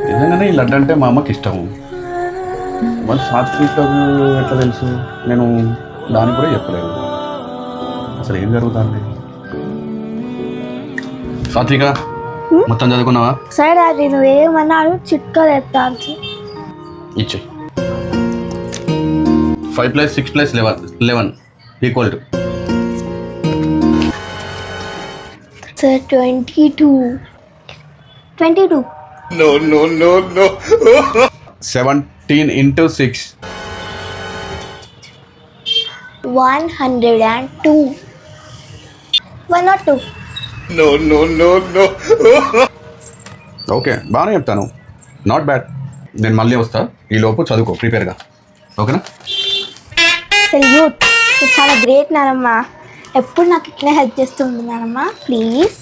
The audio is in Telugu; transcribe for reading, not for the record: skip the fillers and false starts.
నిజంగానే ఈ లడ్డు అంటే మా అమ్మకి ఇష్టం. మరి సాత్వికకు ఎట్లా తెలుసు? నేను దానికి కూడా చెప్పలేదు. అసలు ఏం జరుగుతుంది? సాత్విక మొత్తం చదువుకున్నావా? సరే డాడీ నువ్వేమన్నాడు చిట్కాలు ఎత్తా ఇచ్చే 5 + 6 + 11 = 22. No. 17 × 6 102. 102. No. ఓకే బాగానే చెప్తాను, నాట్ బ్యాడ్. నేను మళ్ళీ వస్తా, ఈలోపు చదువుకో ప్రిపేర్గా, ఓకేనా? సెల్యూట్, చాలా గ్రేట్ నానమ్మ. ఎప్పుడు నాకు ఇట్లా హెల్ప్ చేస్తూ ఉంది నానమ్మ. ప్లీజ్.